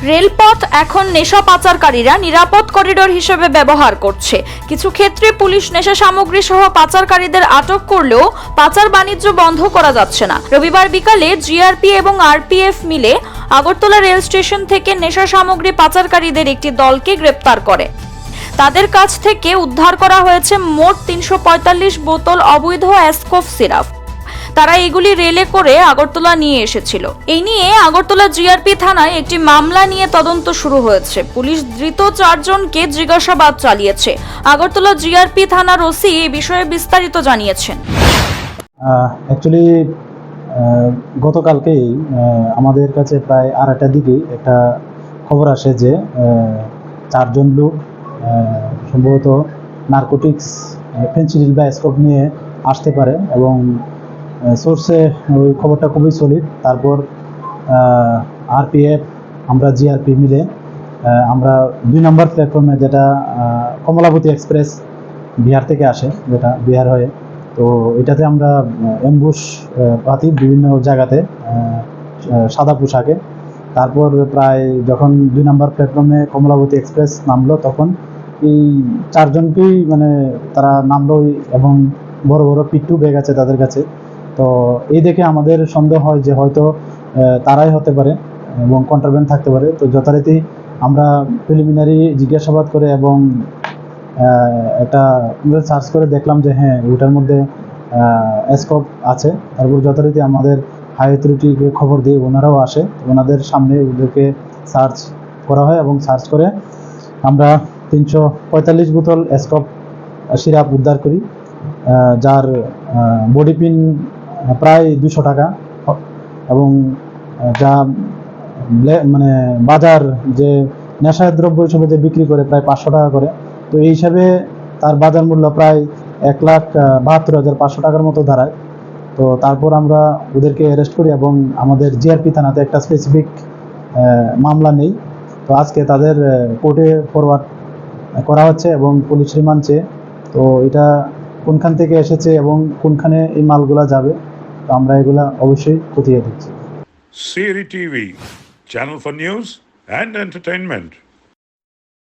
রেলপথ এখন নেশা পাচারকারীরা নিরাপদ করিডোর হিসেবে ব্যবহার করছে। কিছু ক্ষেত্রে পুলিশ নেশা সামগ্রী সহ পাচারকারীদের আটক করলেও পাচার বাণিজ্য বন্ধ করা যাচ্ছে না। রবিবার বিকালে জিআরপি এবং আরপিএফ মিলে আগরতলা রেল স্টেশন থেকে নেশা সামগ্রী পাচারকারীদের একটি দলকে গ্রেপ্তার করে। তাদের কাছ থেকে উদ্ধার করা হয়েছে মোট 345 বোতল অবৈধ অ্যাসকোফ সিরাপ। তারা এগুলি রেলে করে আগরতলা নিয়ে এসেছিল। এই নিয়ে আগরতলা জিআরপি থানায় একটি মামলা নিয়ে তদন্ত শুরু হয়েছে। পুলিশ ধৃত 4 জনকে জিজ্ঞাসাবাদ চালিয়েছে। আগরতলা জিআরপি থানার ওসি এই বিষয়ে বিস্তারিত জানিয়েছেন। অ্যাকচুয়ালি গতকালকেই আমাদের কাছে প্রায় 2:30টার দিকে একটা খবর আসে যে 4 জন লোক সম্ভবত নার্কোটিক্স ফেন্সিডিল বা স্কোপ নিয়ে আসতে পারে এবং সোর্সে ওই খবরটা খুবই সলিড। তারপর আরপিএফ আমরা জিআরপি মিলে আমরা 2 নম্বর প্ল্যাটফর্মে, যেটা কমলাবতী এক্সপ্রেস বিহার থেকে আসে, যেটা বিহার হয়ে, তো এটাতে আমরা অ্যাম্বুশ পাতি বিভিন্ন জায়গাতে সাদা পোশাকে। তারপর প্রায় যখন 2 নম্বর প্ল্যাটফর্মে কমলাবতী এক্সপ্রেস নামলো, তখন এই 4 জনকেই মানে তারা নামলো এবং বড় বড় পিট্টু ব্যাগ আছে তাদের কাছে। তো এই দেখে আমাদের সন্দেহ হয় যে হয়তো তারাই হতে পারে এবং কন্ট্রাব্যান্ড থাকতে পারে। তো যথারীতি আমরা প্রিলিমিনারি জিজ্ঞাসাবাদ করে এবং একটা সার্চ করে দেখলাম যে হ্যাঁ, ওটার মধ্যে স্কোপ আছে। তারপর যথারীতি আমাদের হাই অথরিটিকে খবর দিয়ে ওনারাও আসে, ওনাদের সামনে ওদেরকে সার্চ করা হয় এবং সার্চ করে আমরা 345 বোতল স্কোপ সিরাপ উদ্ধার করি, যার বডি পিন প্রায় 200 টাকা এবং যা মানে বাজার যে নেশার দ্রব্য হিসেবে যে বিক্রি করে প্রায় 500 টাকা করে। তো এই হিসাবে তার বাজার মূল্য প্রায় 1,72,500 টাকার মতো দাঁড়ায়। তো তারপর আমরা ওদেরকে অ্যারেস্ট করি এবং আমাদের জিআরপি থানাতে একটা স্পেসিফিক মামলা নেই। তো আজকে তাদের কোর্টে ফরওয়ার্ড করা হচ্ছে এবং পুলিশ রিমান্ড চেয়ে। তো এটা কোনখান থেকে এসেছে এবং কোনখানে এই মালগুলা যাবে, তো আমরা এগুলা অবশ্যই খতিয়ে দিচ্ছি। CRI TV, channel for news and entertainment.